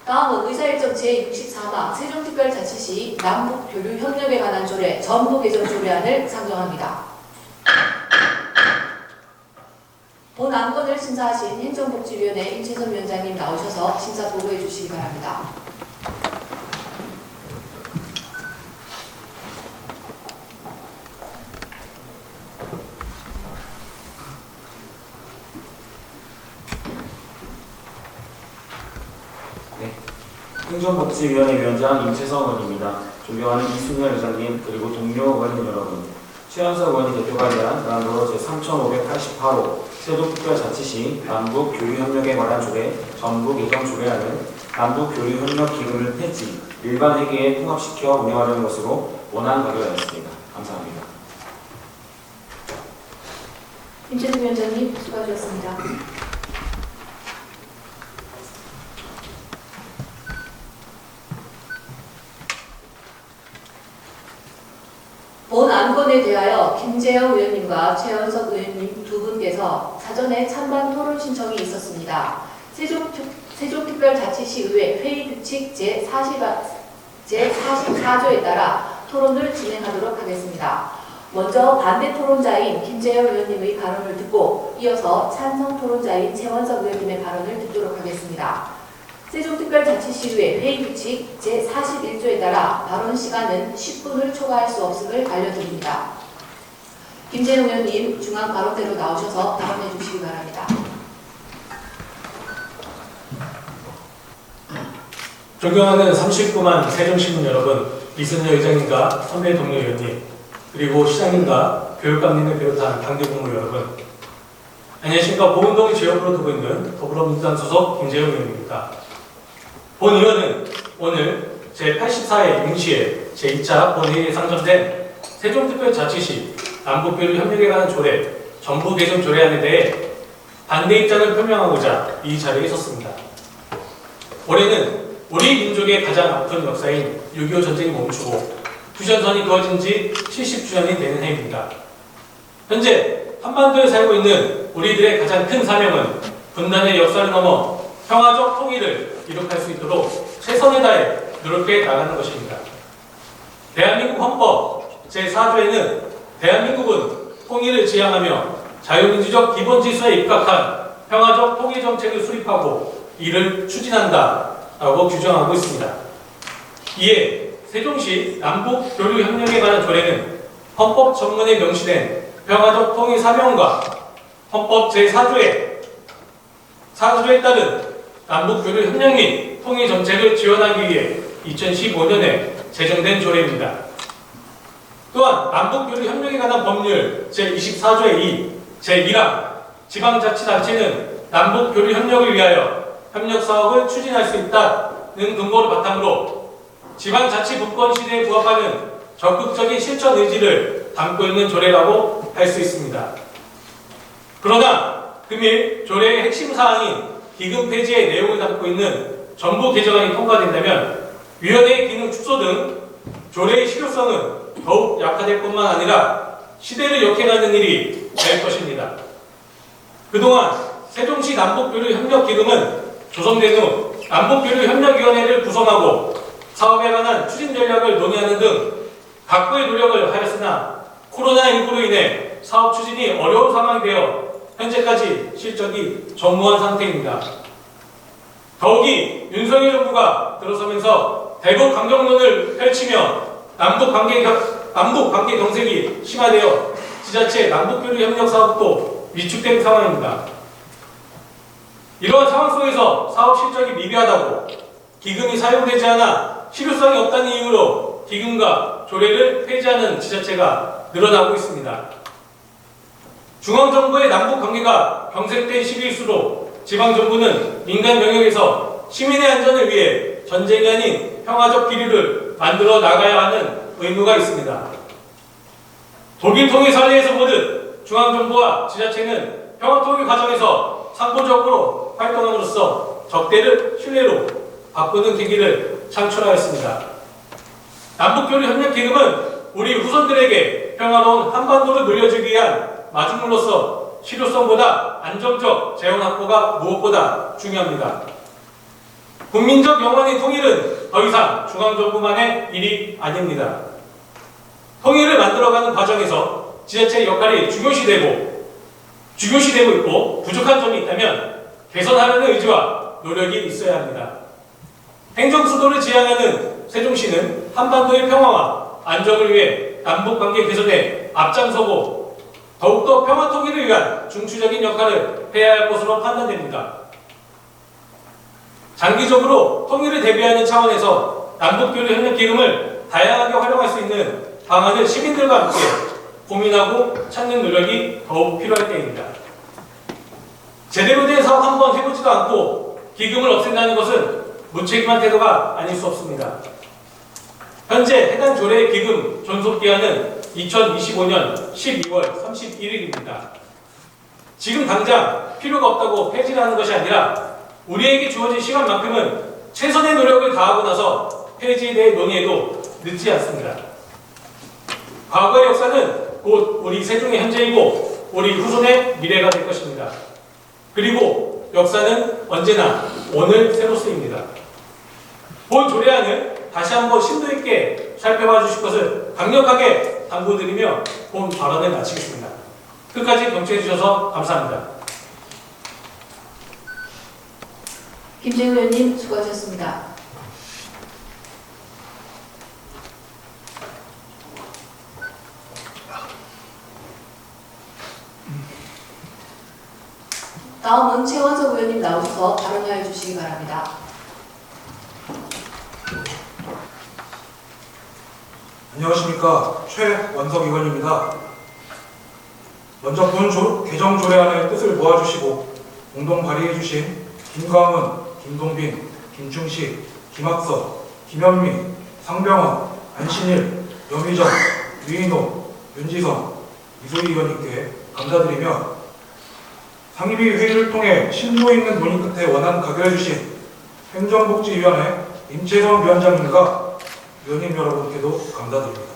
다음은 의사일정 제64강 세종특별자치시 남북교류협력에 관한 조례 전부 개정 조례안을 상정합니다. 본 안건을 심사하신 행정복지위원회 임채선 위원장님 나오셔서 심사 보고해 주시기 바랍니다. 행정복지위원회 위원장 임채선 의원입니다. 존경하는 이순열 의장님 그리고 동료 의원님 여러분, 최연석 의원이 대표가 대한 난도로 제3588호 세종특별자치시 남북교류협력에 관한 조례 전부 개정 조례안은 남북교류협력기금을 폐지, 일반 회계에 통합시켜 운영하려는 것으로 원안 가결하였습니다. 감사합니다. 임채선 위원장님 수고하셨습니다. 본 안건에 대하여 김재영 의원님과 최연석 의원님 두 분께서 사전에 찬반 토론 신청이 있었습니다. 세종특별자치시의회 회의규칙 제44조에 따라 토론을 진행하도록 하겠습니다. 먼저 반대 토론자인 김재영 의원님의 발언을 듣고 이어서 찬성 토론자인 최원석 의원님의 발언을 듣도록 하겠습니다. 세종특별자치시의회 회의규칙 제41조에 따라 발언 시간은 10분을 초과할 수 없음을 알려드립니다. 김재영 의원님 중앙 발언대로 나오셔서 발언해 주시기 바랍니다. 존경하는 39만 세종시민 여러분, 이순열 의장님과 선배 동료 의원님, 그리고 시장님과 교육감님을 비롯한 당대국무 여러분, 안녕하십니까. 보은동을 지역으로 두고 있는 더불어민주당 소속 김재영 의원입니다. 본 의원은 오늘 제84회 임시회 제2차 본회의에 상정된 세종특별자치시 남북교류협력에 관한 조례 전부 개정 조례안에 대해 반대 입장을 표명하고자 이 자리에 섰습니다. 올해는 우리 민족의 가장 아픈 역사인 6.25 전쟁이 멈추고 휴전선이 그어진 지 70주년이 되는 해입니다. 현재 한반도에 살고 있는 우리들의 가장 큰 사명은 분단의 역사를 넘어 평화적 통일을 이룩할 수 있도록 최선을 다해 노력해 나가는 것입니다. 대한민국 헌법 제4조에는 대한민국은 통일을 지향하며 자유민주적 기본질서에 입각한 평화적 통일 정책을 수립하고 이를 추진한다 라고 규정하고 있습니다. 이에 세종시 남북교류협력에 관한 조례는 헌법 전문에 명시된 평화적 통일 사명과 헌법 제4조에 따른 남북교류협력 및 통일 정책을 지원하기 위해 2015년에 제정된 조례입니다. 또한 남북교류협력에 관한 법률 제24조의 2, 제1항 지방자치단체는 남북교류협력을 위하여 협력사업을 추진할 수 있다는 근거를 바탕으로 지방자치분권 시대에 부합하는 적극적인 실천 의지를 담고 있는 조례라고 할 수 있습니다. 그러나 금일 조례의 핵심 사항인 기금 폐지의 내용을 담고 있는 전부 개정안이 통과된다면 위원회의 기능 축소 등 조례의 실효성은 더욱 약화될 뿐만 아니라 시대를 역행하는 일이 될 것입니다. 그동안 세종시 남북교류협력기금은 조성된 후 남북교류협력위원회를 구성하고 사업에 관한 추진 전략을 논의하는 등 각고의 노력을 하였으나 코로나19로 인해 사업 추진이 어려운 상황이 되어 현재까지 실적이 전무한 상태입니다. 더욱이 윤석열 정부가 들어서면서 대북 강경론을 펼치며 남북 관계 경색이 심화되어 지자체 남북교류 협력 사업도 위축된 상황입니다. 이러한 상황 속에서 사업 실적이 미비하다고 기금이 사용되지 않아 실효성이 없다는 이유로 기금과 조례를 폐지하는 지자체가 늘어나고 있습니다. 중앙정부의 남북관계가 경색된 시기일수록 지방정부는 민간 영역에서 시민의 안전을 위해 전쟁이 아닌 평화적 기류를 만들어 나가야 하는 의무가 있습니다. 독일 통일 사례에서 보듯 중앙정부와 지자체는 평화통일 과정에서 상호적으로 활동함으로써 적대를 신뢰로 바꾸는 계기를 창출하였습니다. 남북교류협력기금은 우리 후손들에게 평화로운 한반도를 물려주기 위한 마중물로서 실효성보다 안정적 재원 확보가 무엇보다 중요합니다. 국민적 영원의 통일은 더 이상 중앙정부만의 일이 아닙니다. 통일을 만들어가는 과정에서 지자체의 역할이 중요시되고 있고 부족한 점이 있다면 개선하려는 의지와 노력이 있어야 합니다. 행정수도를 지향하는 세종시는 한반도의 평화와 안정을 위해 남북관계 개선에 앞장서고 더욱더 평화 통일을 위한 중추적인 역할을 해야 할 것으로 판단됩니다. 장기적으로 통일을 대비하는 차원에서 남북교류협력기금을 다양하게 활용할 수 있는 방안을 시민들과 함께 고민하고 찾는 노력이 더욱 필요할 때입니다. 제대로 된 사업 한번 해보지도 않고 기금을 없앤다는 것은 무책임한 태도가 아닐 수 없습니다. 현재 해당 조례의 기금 존속기한은 2025년 12월 31일입니다. 지금 당장 필요가 없다고 폐지를 하는 것이 아니라 우리에게 주어진 시간만큼은 최선의 노력을 다하고 나서 폐지에 대해 논의해도 늦지 않습니다. 과거의 역사는 곧 우리 세종의 현재이고 우리 후손의 미래가 될 것입니다. 그리고 역사는 언제나 오늘 새로 쓰입니다. 본 조례안을 다시 한번 심도 있게 살펴봐 주실 것을 강력하게 당부드리며 본 발언을 마치겠습니다. 끝까지 경청해 주셔서 감사합니다. 김재우 의원님 수고하셨습니다. 다음은 최원석 의원님 나오셔서 발언하여 주시기 바랍니다. 안녕하십니까. 최원석 의원입니다. 먼저 본 개정 조례안의 뜻을 모아주시고 공동 발의해주신 김광은, 김동빈, 김충식, 김학석, 김현미, 상병원, 안신일, 염희정, 유인호, 윤지성, 이소희 의원님께 감사드리며 상임위 회의를 통해 심도 있는 논의 끝에 원안 가결해주신 행정복지위원회 임채성 위원장님과 의원님 여러분께도 감사드립니다.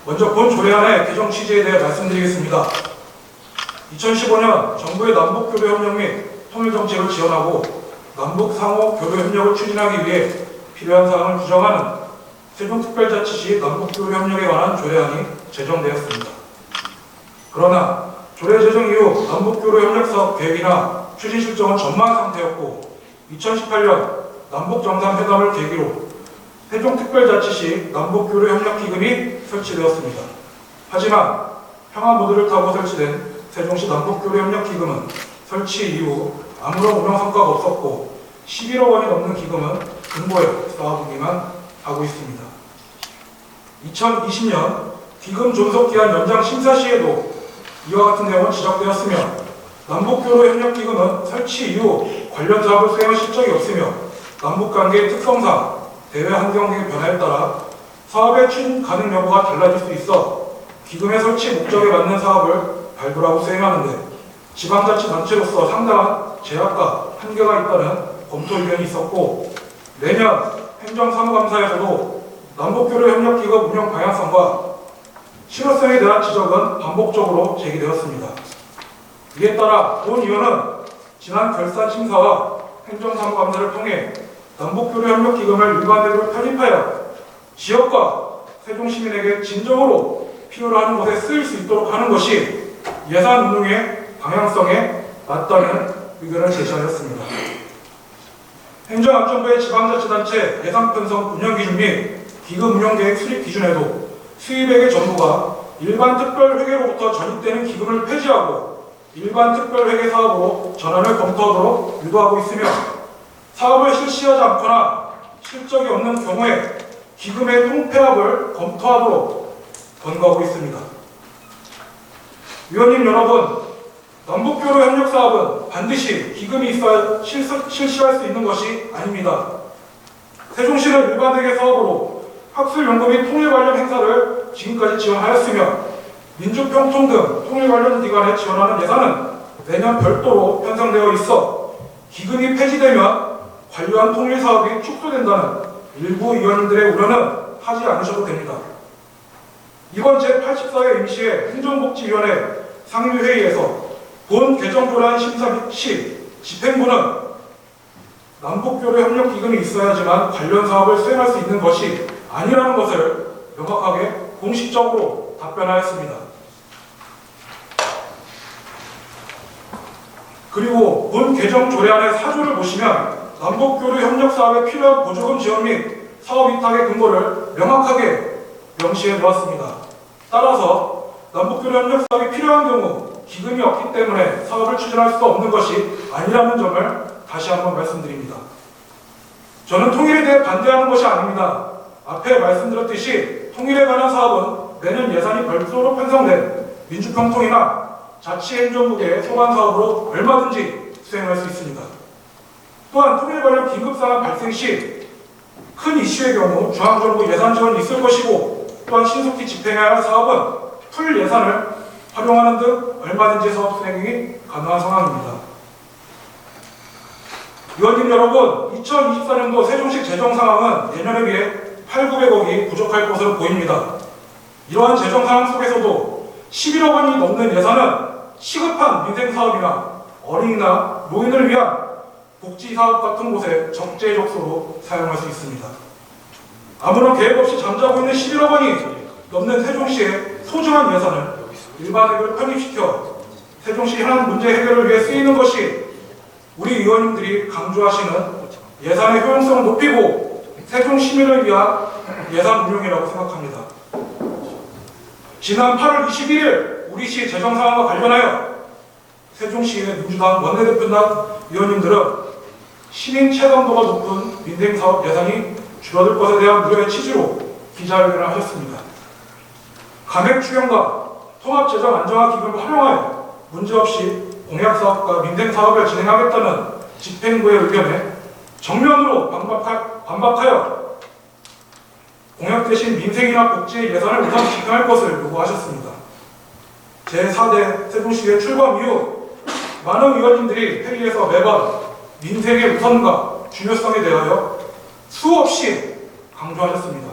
먼저 본 조례안의 개정 취지에 대해 말씀드리겠습니다. 2015년 정부의 남북교류협력 및 통일정책을 지원하고 남북 상호 교류협력을 추진하기 위해 필요한 사항을 규정하는 세종특별자치시 남북교류협력에 관한 조례안이 제정되었습니다. 그러나 조례 제정 이후 남북교류협력사업 계획이나 추진 실정은 전망 상태였고 2018년 남북정상회담을 계기로 세종특별자치시 남북교류협력기금이 설치되었습니다. 하지만 평화 모드를 타고 설치된 세종시 남북교류협력기금은 설치 이후 아무런 운영 성과가 없었고 11억 원이 넘는 기금은 근보에 쌓아두기만 하고 있습니다. 2020년 기금 존속기한 연장 심사 시에도 이와 같은 내용은 지적되었으며 남북교류협력기금은 설치 이후 관련 사업을 수행한 실적이 없으며 남북관계의 특성상 대외 환경의 변화에 따라 사업의 추진 가능 여부가 달라질 수 있어 기금의 설치 목적에 맞는 사업을 발굴하고 수행하는데 지방자치단체로서 상당한 제약과 한계가 있다는 검토 의견이 있었고 내년 행정사무감사에서도 남북교류협력기금 운영 방향성과 실효성에 대한 지적은 반복적으로 제기되었습니다. 이에 따라 본 의원은 지난 결산심사와 행정사무감사를 통해 남북교류협력기금을 일반대로 편입하여 지역과 세종시민에게 진정으로 필요로 하는 곳에 쓰일 수 있도록 하는 것이 예산 운용의 방향성에 맞다는 의견을 제시하였습니다. 행정안전부의 지방자치단체 예산 편성 운영기준 및 기금 운영계획 수립 기준에도 수입액의 전부가 일반 특별회계로부터 전입되는 기금을 폐지하고 일반 특별회계 사업으로 전환을 검토하도록 유도하고 있으며 사업을 실시하지 않거나 실적이 없는 경우에 기금의 통폐합을 검토하도록 권고하고 있습니다. 위원님 여러분, 남북교류 협력 사업은 반드시 기금이 있어야 실시할 수 있는 것이 아닙니다. 세종시는 일반회계 사업으로 학술 연구 및 통일 관련 행사를 지금까지 지원하였으며 민주평통 등 통일 관련 기관에 지원하는 예산은 매년 별도로 편성되어 있어 기금이 폐지되면 관련 통일 사업이 축소된다는 일부 의원님들의 우려는 하지 않으셔도 됩니다. 이번 제84회 임시회 행정복지위원회 상임회의에서 본 개정조례안 심사 시 집행부는 남북교류 협력 기금이 있어야지만 관련 사업을 수행할 수 있는 것이 아니라는 것을 명확하게 공식적으로 답변하였습니다. 그리고 본 개정 조례안의 사조를 보시면 남북교류 협력 사업에 필요한 보조금 지원 및 사업 위탁의 근거를 명확하게 명시해 놓았습니다. 따라서 남북교류 협력 사업이 필요한 경우 기금이 없기 때문에 사업을 추진할 수 없는 것이 아니라는 점을 다시 한번 말씀드립니다. 저는 통일에 대해 반대하는 것이 아닙니다. 앞에 말씀드렸듯이 통일에 관한 사업은 매년 예산이 별도로 편성된 민주평통이나 자치행정국의 소관 사업으로 얼마든지 수행할 수 있습니다. 또한 통일 관련 긴급사안 발생 시 큰 이슈의 경우 중앙정부 예산 지원이 있을 것이고 또한 신속히 집행해야 할 사업은 풀 예산을 활용하는 등 얼마든지 사업 수행이 가능한 상황입니다. 의원님 여러분, 2024년도 세종시 재정 상황은 예년에 비해 8,900억이 부족할 것으로 보입니다. 이러한 재정 상황 속에서도 11억 원이 넘는 예산은 시급한 민생사업이나 어린이나 노인을 위한 복지사업 같은 곳에 적재적소로 사용할 수 있습니다. 아무런 계획 없이 잠자고 있는 11억 원이 넘는 세종시의 소중한 예산을 일반회계로 편입시켜 세종시 현안 문제 해결을 위해 쓰이는 것이 우리 의원님들이 강조하시는 예산의 효용성을 높이고 세종 시민을 위한 예산 운용이라고 생각합니다. 지난 8월 21일 우리 시 재정 상황과 관련하여 세종시의 민주당 원내대표단 의원님들은 시민 체감도가 높은 민생사업 예산이 줄어들 것에 대한 우려의 취지로 기자회견을 하셨습니다. 감액 추경과 통합재정 안정화 기금을 활용하여 문제없이 공약사업과 민생사업을 진행하겠다는 집행부의 의견에 정면으로 반박하여 공약 대신 민생이나 복지의 예산을 우선 집행할 것을 요구하셨습니다. 제4대 세종시의 출범 이후 많은 의원님들이 회의에서 매번 민생의 우선과 중요성에 대하여 수없이 강조하셨습니다.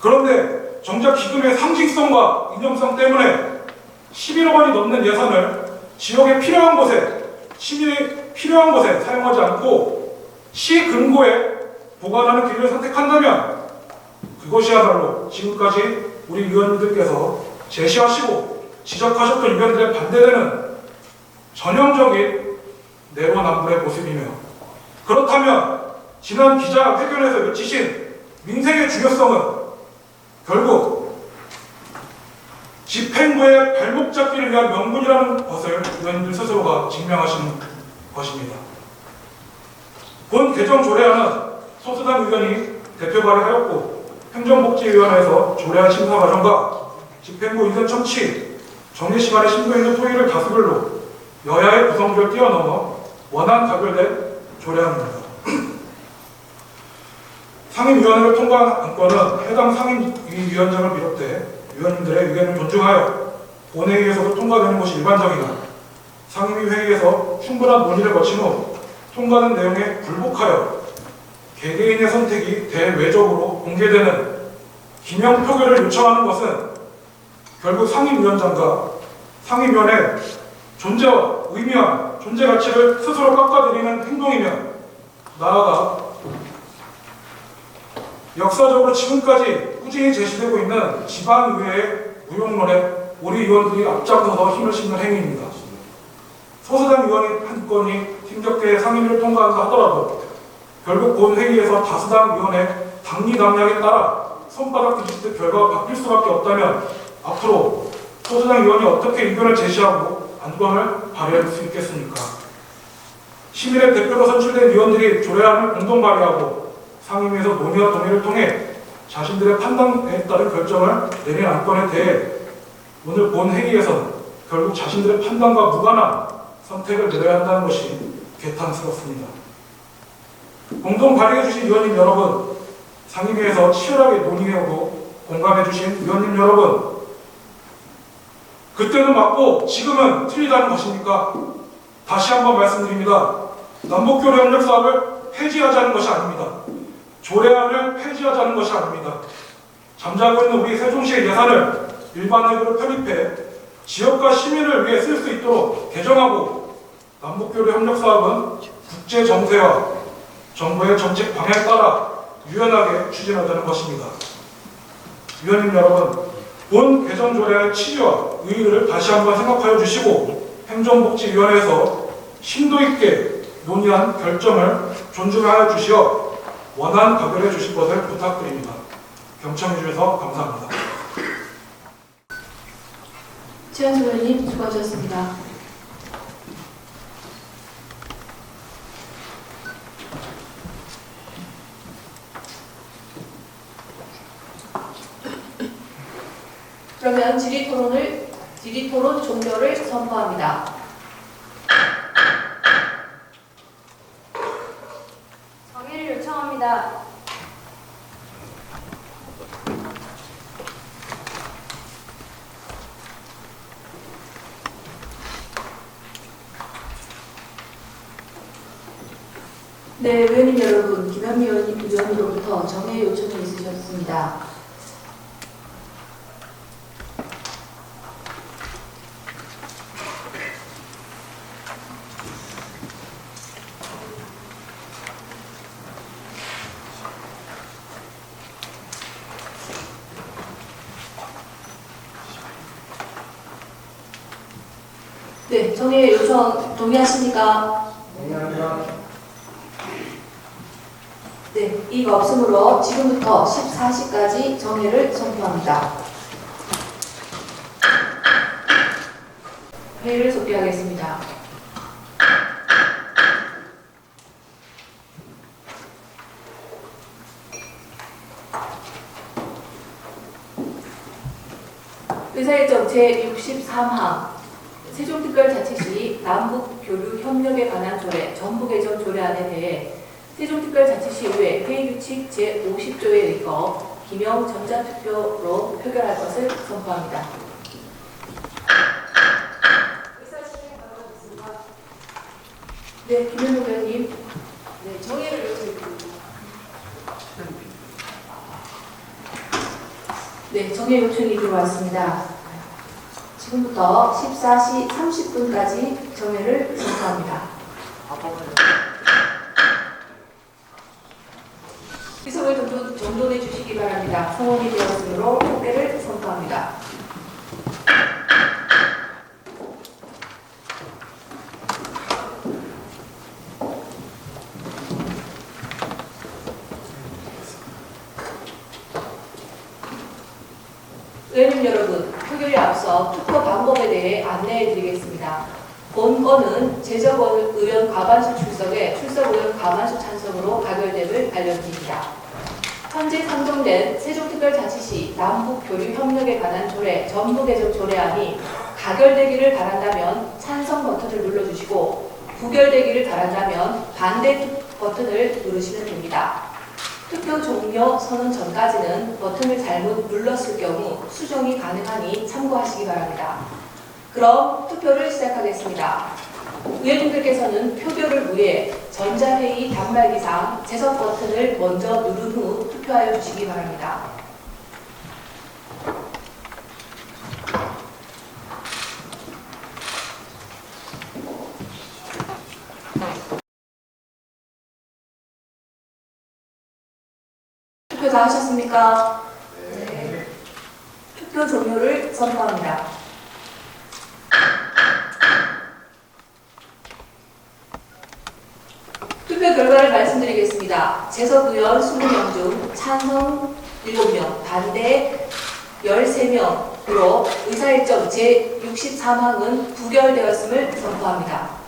그런데 정작 기금의 상징성과 이념성 때문에 11억 원이 넘는 예산을 지역에 필요한 곳에, 시민이 필요한 곳에 사용하지 않고 시 근고에 보관하는 길을 선택한다면 그것이야말로 지금까지 우리 의원님들께서 제시하시고 지적하셨던 의견들에 반대되는 전형적인 내로남불의 모습이며, 그렇다면 지난 기자회견에서 외치신 민생의 중요성은 결국 집행부의 발목 잡기를 위한 명분이라는 것을 의원님들 스스로가 증명하시는 것입니다. 본 개정 조례안은 소수당 의견이 대표 발의하였고 행정복지위원회에서 조례안 심사 과정과 집행부 인선 청취, 정례 시간에 심도 있는 토의를 다수결로 여야의 구성조를 뛰어넘어 원안 가결된 조례안입니다. 상임위원회를 통과한 안건은 해당 상임위원장을 비롯해 위원님들의 의견을 존중하여 본회의에서도 통과되는 것이 일반적이나 상임위 회의에서 충분한 논의를 거친 후 통과된 내용에 불복하여 개개인의 선택이 대외적으로 공개되는 기명 표결을 요청하는 것은 결국 상임위원장과 상임위원회 존재와 의미와 존재 가치를 스스로 깎아들이는 행동이며, 나아가 역사적으로 지금까지 꾸준히 제시되고 있는 지방의회의 무용론에 우리 의원들이 앞장서서 힘을 싣는 행위입니다. 소수당 의원이 한 건이 힘겹게 상임위를 통과한다 하더라도 결국 본 회의에서 다수당 의원의 당리당략에 따라 손바닥 뒤집듯 결과가 바뀔 수밖에 없다면 앞으로 소수당 의원이 어떻게 의견을 제시하고 안건을 발의할 수 있겠습니까? 시민의 대표로 선출된 의원들이 조례안을 공동 발의하고 상임위에서 논의와 동의를 통해 자신들의 판단에 따른 결정을 내린 안건에 대해 오늘 본 회의에서는 결국 자신들의 판단과 무관한 선택을 내려야 한다는 것이 개탄스럽습니다. 공동 발의해주신 의원님 여러분, 상임위에서 치열하게 논의해오고 공감해주신 의원님 여러분, 그때는 맞고 지금은 틀리다는 것입니까? 다시 한번 말씀드립니다. 남북교류 협력 사업을 폐지하자는 것이 아닙니다. 조례안을 폐지하자는 것이 아닙니다. 잠자고 있는 우리 세종시의 예산을 일반회계로 편입해 지역과 시민을 위해 쓸 수 있도록 개정하고 남북교류 협력 사업은 국제 정세와 정부의 정책 방향에 따라 유연하게 추진하자는 것입니다. 위원님 여러분, 본 개정 조례의 취지와 의의를 다시 한번 생각하여 주시고 행정복지위원회에서 심도 있게 논의한 결정을 존중하여 주시어 원안 가결해 주실 것을 부탁드립니다. 경청해 주셔서 감사합니다. 최현수 의원님 수고하셨습니다. 그러면 질의토론 종료를 선포합니다. 정의를 요청합니다. 네, 의원님 여러분, 김현미 의원으로부터 정회 요청이 있으셨습니다. 네, 정회 요청 동의하십니까? 네, 이가 없으므로 지금부터 14시까지 정회를 선포합니다. 회의를 속개하겠습니다. 의사일정 제63항 세종특별자치시 남북교류협력에 관한 조례 전부개정 조례안에 대해 세종특별자치시 의회 회의규칙 제50조에 의거 기명 전자투표로 표결할 것을 선포합니다. 네, 김현우 의원님. 네, 정의를 요청드립니다. 네, 정의 요청이 들어왔습니다. 지금부터 14시 30분까지 정회를 선포합니다. 희석을 정돈해 주시기 바랍니다. 성원이 되었으므로 통계를 선포합니다. 의원님 여러분, 표결에 앞서 투표 방법에 대해 안내해 드리겠습니다. 본 건은 재적 의원 과반수 출석에 출석 의원 과반수 찬성으로 가결됨을 알려드립니다. 현재 상정된 세종특별자치시 남북교류협력에 관한 조례 전부개정 조례안이 가결되기를 바란다면 찬성 버튼을 눌러주시고 부결되기를 바란다면 반대 버튼을 누르시면 됩니다. 투표 종료 선언 전까지는 버튼을 잘못 눌렀을 경우 수정이 가능하니 참고하시기 바랍니다. 그럼 투표를 시작하겠습니다. 의원님들께서는 표결을 위해 전자회의 단말기상 재석 버튼을 먼저 누른 후 투표하여 주시기 바랍니다. 투표 다 하셨습니까? 네. 투표 종료를 선포합니다. 투표 결과를 말씀드리겠습니다. 재석 의원 20명 중 찬성 7명, 반대 13명으로 의사일정 제63항은 부결되었음을 선포합니다.